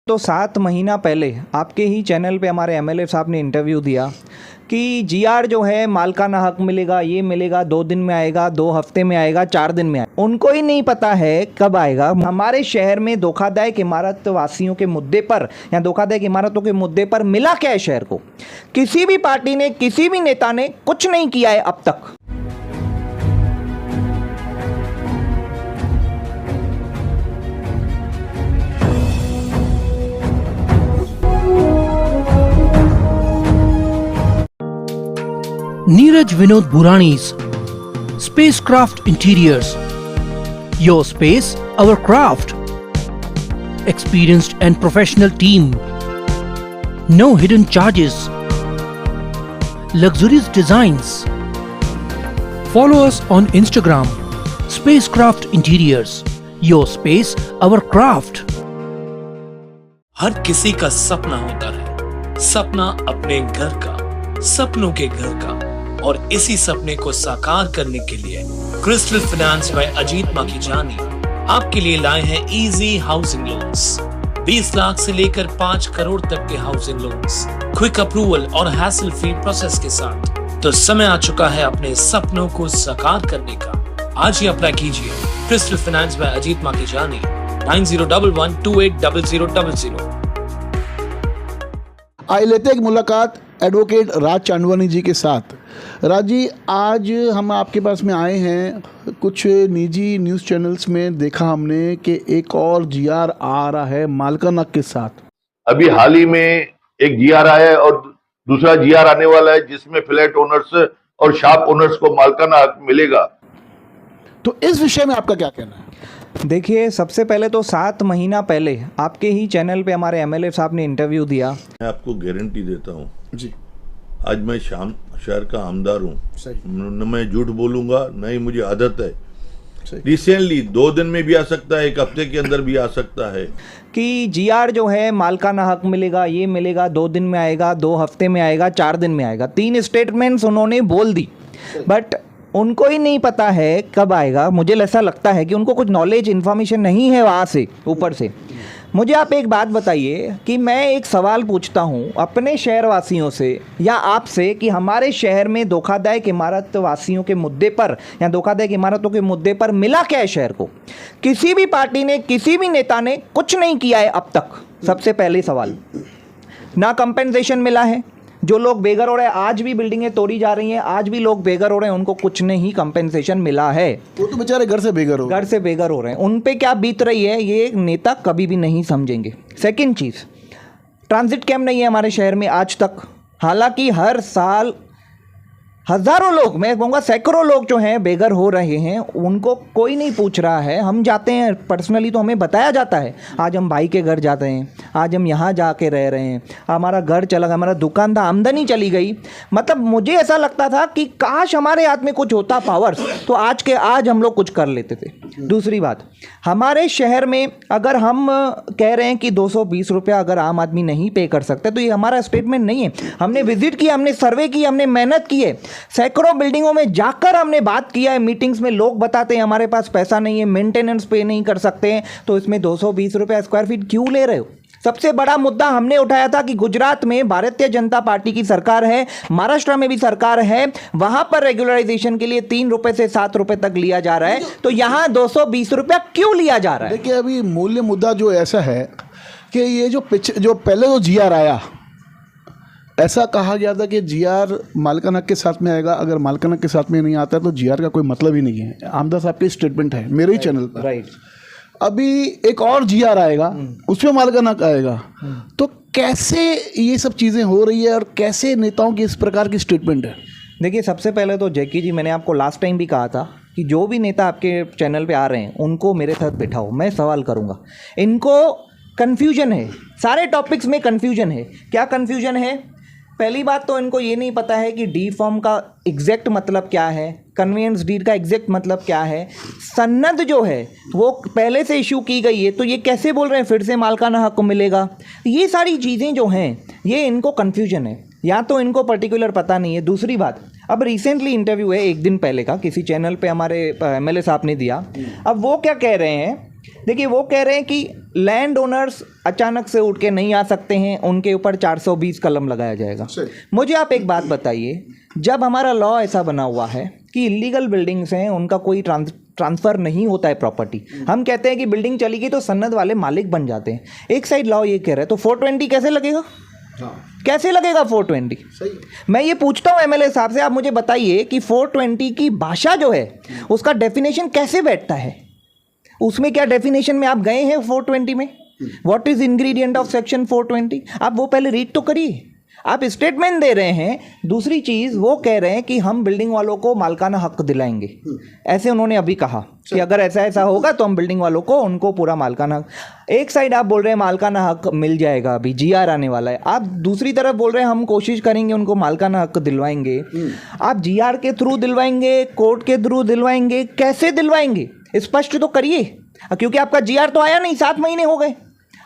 तो 7 महीना पहले आपके ही चैनल पे हमारे एमएलए साहब ने इंटरव्यू दिया कि जीआर जो है मालिकाना हक मिलेगा, ये मिलेगा, 2 दिन में आएगा, 2 हफ्ते में आएगा, 4 दिन में आएगा। उनको ही नहीं पता है कब आएगा। हमारे शहर में धोखादायक इमारत वासियों के मुद्दे पर या धोखादायक इमारतों के मुद्दे पर मिला क्या है शहर को? किसी भी पार्टी ने, किसी भी नेता ने कुछ नहीं किया है अब तक। Neeraj Vinod Burani's Spacecraft Interiors. Your space, our craft. Experienced and professional team. No hidden charges. Luxurious designs. Follow us on Instagram. Spacecraft Interiors. Your space, our craft. हर किसी का सपना होता है, सपना अपने घर का, सपनों के घर का। और इसी सपने को साकार करने के लिए Crystal Finance by Ajit Makhijani आपके लिए लाए हैं इजी हाउसिंग लोन्स। 20 लाख से लेकर 5 करोड़ तक के हाउसिंग लोन्स, क्विक अप्रूवल और हैसल फ्री प्रोसेस के साथ। तो समय आ चुका है अपने सपनों को साकार करने का। आज ही अप्लाई कीजिए Crystal Finance by Ajit Makhijani 9011280000। आइए लेते एक मुलाकात एडवोकेट राज चांदवानी जी के साथ। राज जी, आज हम आपके पास में आए हैं। कुछ निजी न्यूज़ चैनल्स में देखा हमने कि एक और जीआर आ रहा है मालिकाना हक के साथ। अभी हाल ही में एक जीआर आया है और दूसरा जीआर आने वाला है जिसमें फ्लैट ओनर्स और शॉप ओनर्स को मालिकाना हक मिलेगा। तो इस विषय में आपका क्या कहना है? देखिए, सबसे पहले तो 7 महीना पहले आपके ही चैनल पे हमारे एमएलए साहब ने इंटरव्यू दिया। मैं आपको गारंटी देता हूँ जी, आज मैं शाम शहर का आमदार हूँ, न मैं झूठ बोलूंगा, न ही मुझे आदत है। रिसेंटली 2 दिन में भी आ सकता है, 1 हफ्ते के अंदर भी आ सकता है कि जीआर जो है मालिकाना हक मिलेगा, ये मिलेगा, 2 दिन में आएगा, 2 हफ्ते में आएगा, 4 दिन में आएगा। 3 स्टेटमेंट्स उन्होंने बोल दी, बट उनको ही नहीं पता है कब आएगा। मुझे ऐसा लगता है कि उनको कुछ नॉलेज, इन्फॉर्मेशन नहीं है वहाँ से ऊपर से। मुझे आप एक बात बताइए कि मैं एक सवाल पूछता हूँ अपने शहरवासियों से या आपसे कि हमारे शहर में धोखादायक इमारत वासियों के मुद्दे पर या धोखादायक इमारतों के मुद्दे पर मिला क्या है शहर को? किसी भी पार्टी ने, किसी भी नेता ने कुछ नहीं किया है अब तक। सबसे पहले सवाल, ना कंपेंसेशन मिला है। जो लोग बेघर हो रहे हैं, आज भी बिल्डिंगें तोड़ी जा रही हैं, आज भी लोग बेघर हो रहे हैं, उनको कुछ नहीं कंपेंसेशन मिला है। वो तो बेचारे घर से बेघर हो रहे हैं। उन पे क्या बीत रही है ये नेता कभी भी नहीं समझेंगे। सेकंड चीज़, ट्रांजिट कैम्प नहीं है हमारे शहर में आज तक। हालांकि हर साल हज़ारों लोग, मैं कहूँगा सैकड़ों लोग जो हैं बेघर हो रहे हैं, उनको कोई नहीं पूछ रहा है। हम जाते हैं पर्सनली तो हमें बताया जाता है, आज हम भाई के घर जाते हैं, आज हम यहाँ जाके रह रहे हैं, हमारा घर चला गया, हमारा दुकान था, आमदनी चली गई। मतलब मुझे ऐसा लगता था कि काश हमारे हाथ में कुछ होता पावर्स, तो आज के आज हम लोग कुछ कर लेते थे। दूसरी बात, हमारे शहर में अगर हम कह रहे हैं कि 220 रुपया अगर आम आदमी नहीं पे कर सकता, तो ये हमारा स्टेटमेंट नहीं है। हमने विजिट किया, हमने सर्वे की, हमने मेहनत की है, सैकड़ों बिल्डिंगों में जाकर हमने बात किया है। मीटिंग्स में लोग बताते हैं हमारे पास पैसा नहीं है, मेंटेनेंस पे नहीं कर सकते हैं, तो इसमें 220 रुपया स्क्वायर फीट क्यों ले रहे हो? सबसे बड़ा मुद्दा हमने उठाया था कि गुजरात में भारतीय जनता पार्टी की सरकार है, महाराष्ट्र में भी सरकार है, वहां पर रेगुलराइजेशन के लिए 3 रुपए से 7 रुपए तक लिया जा रहा है, तो यहां 220 रुपया क्यों लिया जा रहा है? देखिए, अभी मूल्य मुद्दा जो ऐसा है कि ये जो पहले जो जीआर आया, ऐसा कहा गया था कि जीआर मालिकाना हक के साथ में आएगा, अगर मालिकाना हक के साथ में नहीं आता तो जीआर का कोई मतलब ही नहीं है। आमदार साहब की स्टेटमेंट है मेरे ही चैनल पर। राइट। अभी एक और जीआर आएगा, उसमें मालिकाना हक आएगा, तो कैसे ये सब चीज़ें हो रही है और कैसे नेताओं की इस प्रकार की स्टेटमेंट है? देखिए, सबसे पहले तो जैकी जी, मैंने आपको लास्ट टाइम भी कहा था कि जो भी नेता आपके चैनल पे आ रहे हैं उनको मेरे साथ बिठाओ, मैं सवाल करूँगा। इनको कन्फ्यूजन है, सारे टॉपिक्स में कन्फ्यूजन है। क्या कन्फ्यूजन है? पहली बात तो इनको ये नहीं पता है कि डी फॉर्म का एग्जैक्ट मतलब क्या है, कन्वेंस डीड का एग्जैक्ट मतलब क्या है, सन्नद जो है वो पहले से इशू की गई है, तो ये कैसे बोल रहे हैं फिर से मालिकाना हक मिलेगा? ये सारी चीज़ें जो हैं ये इनको कन्फ्यूजन है, या तो इनको पर्टिकुलर पता नहीं है। दूसरी बात, अब रिसेंटली इंटरव्यू है 1 दिन पहले का, किसी चैनल पे हमारे एमएलए साहब ने दिया। अब वो क्या कह रहे हैं देखिए वो कह रहे हैं कि लैंड ओनर्स अचानक से उठ के नहीं आ सकते हैं, उनके ऊपर 420 कलम लगाया जाएगा। मुझे आप एक बात बताइए, जब हमारा लॉ ऐसा बना हुआ है कि इलीगल बिल्डिंग्स हैं उनका कोई ट्रांसफ़र नहीं होता है प्रॉपर्टी, हम कहते हैं कि बिल्डिंग चली गई तो सन्नत वाले मालिक बन जाते हैं, एक साइड लॉ ये कह रहा है, तो 420 कैसे लगेगा? कैसे लगेगा 420? सही। मैं ये पूछता हूँ एमएलए साहब से, आप मुझे बताइए कि 420 की भाषा जो है उसका डेफिनेशन कैसे बैठता है? उसमें क्या डेफिनेशन में आप गए हैं 420 में? What is ingredient of section 420? आप वो पहले रीड तो करिए। आप स्टेटमेंट दे रहे हैं। दूसरी चीज़ वो कह रहे हैं कि हम बिल्डिंग वालों को मालिकाना हक दिलाएंगे, ऐसे उन्होंने अभी कहा कि अगर ऐसा ऐसा होगा तो हम बिल्डिंग वालों को उनको पूरा मालिकाना हक। एक साइड आप बोल रहे हैं मालिकाना हक मिल जाएगा, अभी जीआर आने वाला है, आप दूसरी तरफ बोल रहे हैं हम कोशिश करेंगे उनको मालिकाना हक दिलवाएंगे। आप जीआर के थ्रू दिलवाएंगे, कोर्ट के थ्रू दिलवाएंगे, कैसे दिलवाएंगे स्पष्ट तो करिए, क्योंकि आपका जीआर तो आया नहीं, 7 महीने हो गए।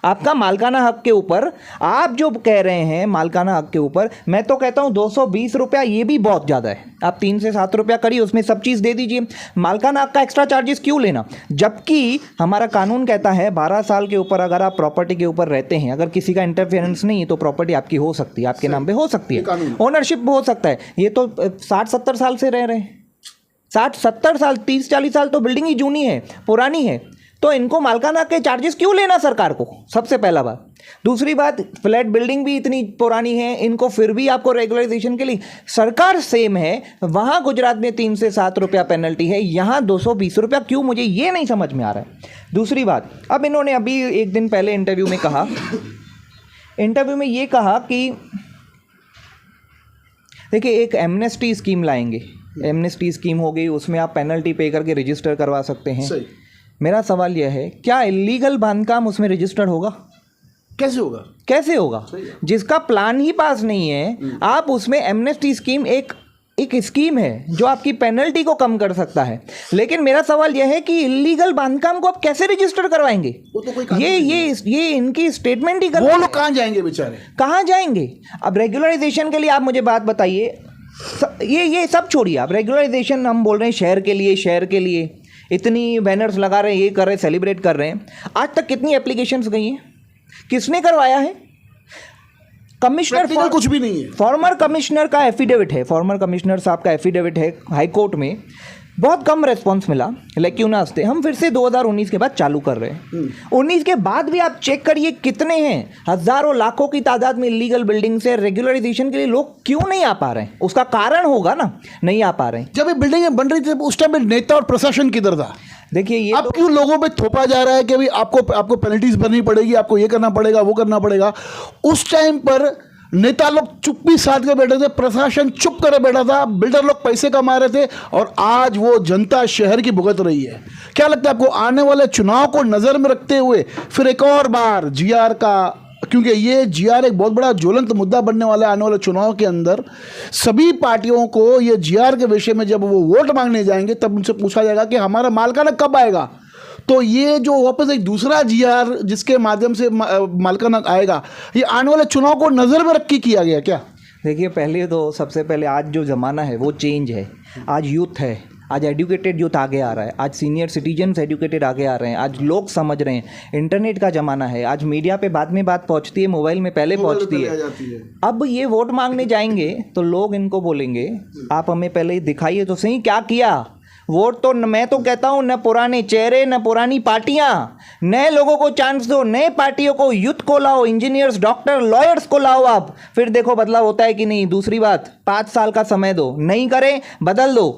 आपका मालिकाना हक के ऊपर आप जो कह रहे हैं मालिकाना हक के ऊपर, मैं तो कहता हूँ 220 रुपया ये भी बहुत ज़्यादा है। आप 3 से 7 रुपया करिए, उसमें सब चीज़ दे दीजिए। मालिकाना हक का एक्स्ट्रा चार्जेस क्यों लेना? जबकि हमारा कानून कहता है 12 साल के ऊपर अगर आप प्रॉपर्टी के ऊपर रहते हैं, अगर किसी का इंटरफेरेंस नहीं है तो प्रॉपर्टी आपकी हो सकती है, आपके नाम पे हो सकती है, ओनरशिप हो सकता है। ये तो 60-70 साल से रह रहे हैं, 60-70 साल, 30-40 साल तो बिल्डिंग ही जूनी है, पुरानी है, तो इनको मालिकाना के चार्जेस क्यों लेना सरकार को? सबसे पहला बात। दूसरी बात, फ्लैट बिल्डिंग भी इतनी पुरानी है, इनको फिर भी आपको रेगुलराइजेशन के लिए सरकार सेम है। वहाँ गुजरात में 3 से 7 रुपया पेनल्टी है, यहाँ 220 रुपया क्यों? मुझे ये नहीं समझ में आ रहा है। दूसरी बात, अब इन्होंने अभी एक दिन पहले इंटरव्यू में ये कहा कि देखिए एक एमनेस्टी स्कीम लाएंगे, एमनेस्टी स्कीम हो गई, उसमें आप पेनल्टी पे करके रजिस्टर करवा सकते हैं। सही। मेरा सवाल यह है, क्या इलीगल बांधकाम उसमें रजिस्टर्ड होगा? कैसे होगा? कैसे होगा? जिसका प्लान ही पास नहीं है, आप उसमें एमनेस्टी स्कीम एक स्कीम है जो आपकी पेनल्टी को कम कर सकता है। लेकिन मेरा सवाल यह है कि इलीगल बांधकाम को आप कैसे रजिस्टर करवाएंगे? वो तो कोई ये इनकी स्टेटमेंट ही वो लोग कहाँ जाएंगे बेचारे? कहाँ जाएंगे? अब रेगुलराइजेशन के लिए आप मुझे बात बताइए, ये सब छोड़िए, आप रेगुलराइजेशन हम बोल रहे हैं शहर के लिए इतनी बैनर्स लगा रहे हैं, ये कर रहे हैं, सेलिब्रेट कर रहे हैं। आज तक कितनी एप्लीकेशंस गई हैं? किसने करवाया है? कमिश्नर कुछ भी नहीं है। फॉर्मर कमिश्नर का एफिडेविट है, फॉर्मर कमिश्नर साहब का एफिडेविट है हाई कोर्ट में। बहुत कम रेस्पॉन्स मिला, लेकिन हंसते हम फिर से 2019 के बाद चालू कर रहे हैं। 19 के बाद भी आप चेक करिए कितने हैं, हजारों लाखों की तादाद में इलीगल बिल्डिंग से रेगुलराइजेशन के लिए लोग क्यों नहीं आ पा रहे हैं? उसका कारण होगा ना, नहीं आ पा रहे हैं। जब ये बिल्डिंगें बन रही थी उस टाइम में नेता और प्रशासन किधर था? देखिए ये अब क्यों लोगों पे थोपा जा रहा है कि भाई आपको पेनल्टीज भरनी पड़ेगी, आपको ये करना पड़ेगा, वो करना पड़ेगा। उस टाइम पर नेता लोग चुप्पी साध के बैठे थे, प्रशासन चुप करे बैठा था, बिल्डर लोग पैसे कमा रहे थे, और आज वो जनता शहर की भुगत रही है। क्या लगता है आपको आने वाले चुनाव को नज़र में रखते हुए फिर एक और बार जीआर का, क्योंकि ये जीआर एक बहुत बड़ा ज्वलंत मुद्दा बनने वाला है आने वाले चुनाव के अंदर, सभी पार्टियों को ये जीआर के विषय में जब वो वोट मांगने जाएंगे तब उनसे पूछा जाएगा कि हमारा मालिकाना कब आएगा। तो ये जो वापस एक दूसरा जीआर जिसके माध्यम से मालिकाना आएगा, ये आने वाले चुनाव को नज़र में रख के किया गया क्या? देखिए पहले तो सबसे पहले आज जो ज़माना है वो चेंज है। आज यूथ है, आज एजुकेटेड यूथ आगे आ रहा है, आज सीनियर सिटीजन्स एजुकेटेड आगे आ रहे हैं, आज लोग समझ रहे हैं। इंटरनेट का ज़माना है, आज मीडिया पे बाद में बात पहुंचती है, मोबाइल में पहले पहुंचती है। अब ये वोट मांगने जाएंगे तो लोग इनको बोलेंगे आप हमें पहले दिखाइए तो सही क्या किया। वोट तो मैं तो कहता हूँ न पुराने चेहरे न पुरानी पार्टियाँ, नए लोगों को चांस दो, नए पार्टियों को, यूथ को लाओ, इंजीनियर्स, डॉक्टर, लॉयर्स को लाओ आप, फिर देखो बदलाव होता है कि नहीं। दूसरी बात, 5 साल का समय दो, नहीं करे बदल दो।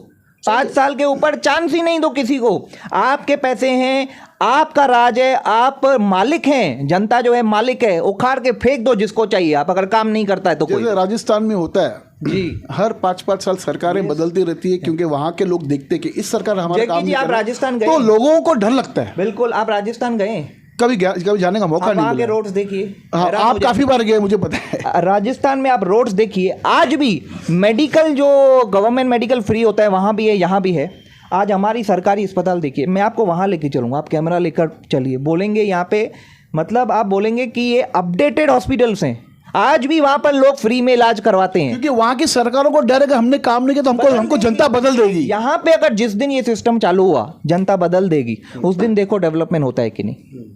5 साल के ऊपर चांस ही नहीं दो किसी को। आपके पैसे हैं, आपका राज है, आप मालिक हैं, जनता जो है मालिक है, उखाड़ के फेंक दो जिसको चाहिए। आप अगर काम नहीं करता है तो कोई, राजस्थान में होता है जी, हर 5-5 साल सरकारें बदलती रहती है, क्योंकि वहां के लोग देखते कि इस सरकार हमारा काम नहीं आप कर रही, राजस्थान गए तो लोगों को डर लगता है। बिल्कुल, आप राजस्थान गए? कभी जाने का मौका नहीं वहाँ के मिला। रोड्स देखिए। हाँ, आप काफी बार गए, मुझे पता है। राजस्थान में आप रोड्स देखिए, आज भी मेडिकल जो गवर्नमेंट मेडिकल फ्री होता है वहाँ भी है, यहाँ भी है। आज हमारी सरकारी अस्पताल देखिए, मैं आपको वहाँ लेके चलूँगा, आप कैमरा लेकर चलिए, बोलेंगे यहाँ पे, मतलब आप बोलेंगे कि ये अपडेटेड हॉस्पिटल्स हैं। आज भी वहां पर लोग फ्री में इलाज करवाते हैं। क्योंकि वहां की सरकारों को डर है कि हमने काम नहीं किया तो हमको जनता बदल देगी। यहाँ पे अगर जिस दिन ये सिस्टम चालू हुआ जनता बदल देगी, उस दिन देखो डेवलपमेंट होता है कि नहीं।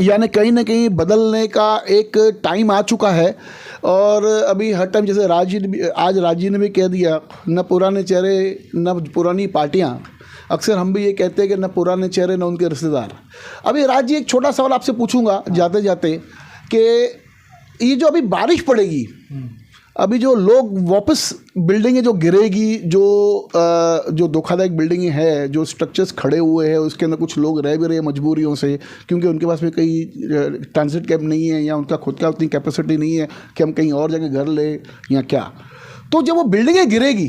यानी कहीं ना कहीं बदलने का एक टाइम आ चुका है। और अभी हर टाइम जैसे राजी ने भी कह दिया, न पुराने चेहरे न पुरानी पार्टियां। अक्सर हम भी ये कहते हैं कि न पुराने चेहरे न उनके रिश्तेदार। अभी राजी, एक छोटा सवाल आपसे पूछूंगा जाते जाते कि ये जो अभी बारिश पड़ेगी, अभी जो लोग वापस बिल्डिंगें जो गिरेगी, जो धोखादायक बिल्डिंगें है, जो स्ट्रक्चर्स खड़े हुए हैं, उसके अंदर कुछ लोग रह भी रहे हैं मजबूरियों से, क्योंकि उनके पास में कई ट्रांजिट कैंप नहीं है या उनका खुद का उतनी कैपेसिटी नहीं है कि हम कहीं और जगह घर ले या क्या। तो जब वो बिल्डिंगें गिरेगी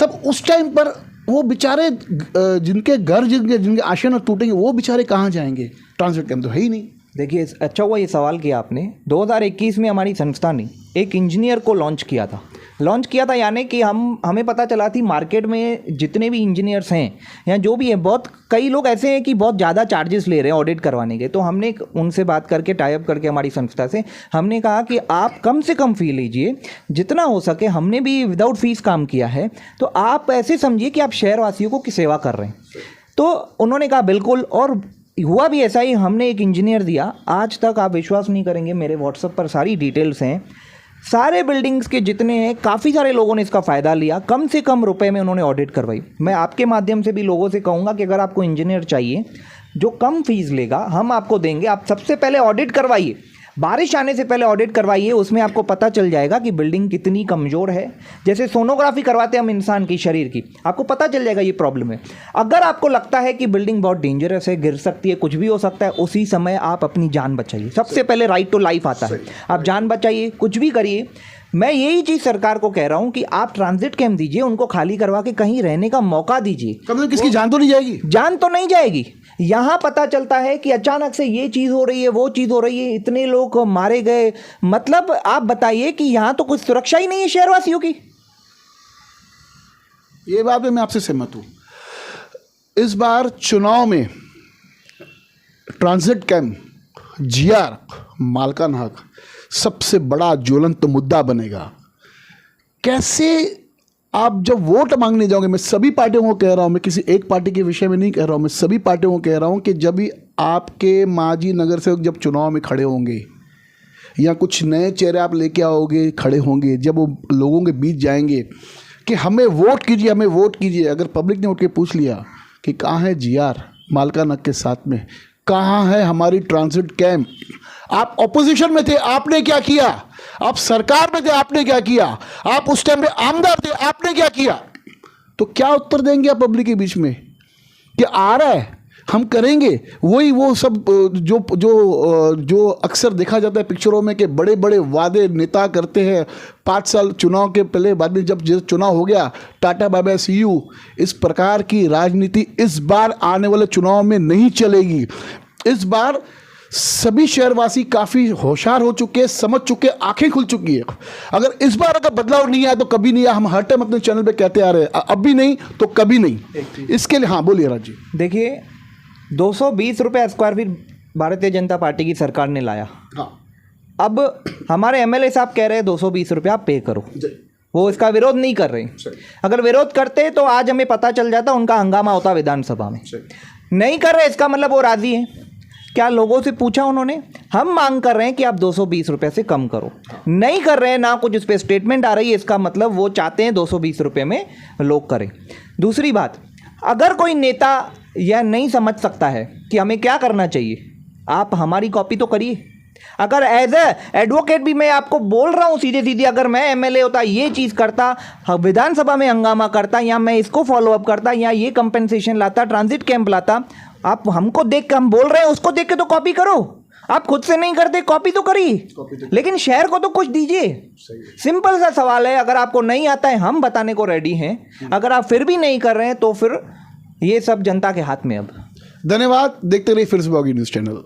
तब उस टाइम पर वो बेचारे जिनके घर जिनके आशियाना टूटेंगे, वो बेचारे कहाँ जाएंगे? ट्रांजिट कैंप तो है ही नहीं। देखिए, अच्छा हुआ ये सवाल किया आपने। 2021 में हमारी संस्था ने एक इंजीनियर को लॉन्च किया था यानी कि हमें पता चला थी मार्केट में जितने भी इंजीनियर्स हैं या जो भी है, बहुत कई लोग ऐसे हैं कि बहुत ज़्यादा चार्जेस ले रहे हैं ऑडिट करवाने के। तो हमने उनसे बात करके टाई अप करके हमारी संस्था से हमने कहा कि आप कम से कम फ़ी लीजिए जितना हो सके। हमने भी विदाउट फीस काम किया है, तो आप ऐसे समझिए कि आप शहरवासियों को सेवा कर रहे हैं। तो उन्होंने कहा बिल्कुल, और हुआ भी ऐसा ही। हमने एक इंजीनियर दिया, आज तक आप विश्वास नहीं करेंगे, मेरे व्हाट्सएप पर सारी डिटेल्स हैं, सारे बिल्डिंग्स के जितने हैं, काफ़ी सारे लोगों ने इसका फ़ायदा लिया। कम से कम रुपए में उन्होंने ऑडिट करवाई। मैं आपके माध्यम से भी लोगों से कहूँगा कि अगर आपको इंजीनियर चाहिए जो कम फीस लेगा, हम आपको देंगे। आप सबसे पहले ऑडिट करवाइए, बारिश आने से पहले ऑडिट करवाइए, उसमें आपको पता चल जाएगा कि बिल्डिंग कितनी कमज़ोर है। जैसे सोनोग्राफी करवाते हैं हम इंसान की शरीर की, आपको पता चल जाएगा ये प्रॉब्लम है। अगर आपको लगता है कि बिल्डिंग बहुत डेंजरस है, गिर सकती है, कुछ भी हो सकता है, उसी समय आप अपनी जान बचाइए। सबसे पहले राइट टू लाइफ आता है, आप जान बचाइए, कुछ भी करिए। मैं यही चीज़ सरकार को कह रहा हूँ कि आप ट्रांजिट कैंप दीजिए, उनको खाली करवा के कहीं रहने का मौका दीजिए। कम से कम किसकी जान तो नहीं जाएगी? जान तो नहीं जाएगी। यहाँ पता चलता है कि अचानक से ये चीज़ हो रही है, वो चीज़ हो रही है, इतने लोग मारे गए, मतलब आप बताइए कि यहाँ तो कुछ सुरक्षा ही नहीं है शहरवासियों की। ये बात में मैं आपसे सहमत हूँ। इस बार चुनाव में ट्रांजिट कैंप, जीआर, मालकान हक सबसे बड़ा ज्वलंत मुद्दा बनेगा। कैसे आप जब वोट मांगने जाओगे, मैं सभी पार्टियों को कह रहा हूँ, मैं किसी एक पार्टी के विषय में नहीं कह रहा हूँ, मैं सभी पार्टियों को कह रहा हूँ कि जब भी आपके मांझी नगर सेवक जब चुनाव में खड़े होंगे या कुछ नए चेहरे आप लेके आओगे, खड़े होंगे, जब वो लोगों के बीच जाएंगे कि हमें वोट कीजिए, हमें वोट कीजिए, अगर पब्लिक ने उठ के पूछ लिया कि कहाँ है जीआर मालकान हक के साथ में, कहाँ है हमारी ट्रांजिट कैंप, आप ऑपोजिशन में थे, आपने क्या किया, आप सरकार में थे, आपने क्या किया, आप उस टाइम में आमदार थे, आपने क्या किया, तो क्या उत्तर देंगे आप पब्लिक के बीच में कि आ रहा है, हम करेंगे वही वो सब जो जो जो अक्सर देखा जाता है पिक्चरों में कि बड़े बड़े वादे नेता करते हैं 5 साल चुनाव के पहले, बाद में जब चुनाव हो गया tata bye bye see you. इस प्रकार की राजनीति इस बार आने वाले चुनाव में नहीं चलेगी। इस बार सभी शहरवासी काफ़ी होशियार हो चुके हैं, समझ चुके हैं, आंखें खुल चुकी है। अगर इस बार अगर बदलाव नहीं आया तो कभी नहीं आया, हम हर टाइम अपने चैनल पे कहते आ रहे हैं, अब भी नहीं तो कभी नहीं। इसके लिए हाँ बोलिए राज जी। देखिए, 220 रुपये square feet Bharatiya Janata party की सरकार ने लाया। हाँ, अब हमारे एमएलए साहब कह रहे हैं 220 रुपये आप पे करो, वो इसका विरोध नहीं कर रहे। अगर विरोध करते तो आज हमें पता चल जाता, उनका हंगामा होता विधानसभा में। नहीं कर रहे इसका मतलब वो राजी हैं। क्या लोगों से पूछा उन्होंने? हम मांग कर रहे हैं कि आप 220 रुपये से कम करो, नहीं कर रहे हैं, ना कुछ उस पर स्टेटमेंट आ रही है, इसका मतलब वो चाहते हैं 220 रुपये में लोग करें। दूसरी बात, अगर कोई नेता यह नहीं समझ सकता है कि हमें क्या करना चाहिए, आप हमारी कॉपी तो करिए। अगर एज एडवोकेट भी मैं आपको बोल रहा हूँ सीधे सीधे, अगर मैं एमएलए होता, ये चीज़ करता, विधानसभा में हंगामा करता, या मैं इसको फॉलोअप करता, या ये कंपेंसेशन लाता, ट्रांजिट कैंप लाता, आप हमको देख के, हम बोल रहे हैं उसको देख के तो कॉपी करो। आप खुद से नहीं करते, कॉपी तो करिए, लेकिन शहर को तो कुछ दीजिए। सिंपल सा सवाल है। अगर आपको नहीं आता है, हम बताने को रेडी हैं। अगर आप फिर भी नहीं कर रहे हैं तो फिर ये सब जनता के हाथ में। अब धन्यवाद। देखते रहिए फिर से बॉगी न्यूज़ चैनल।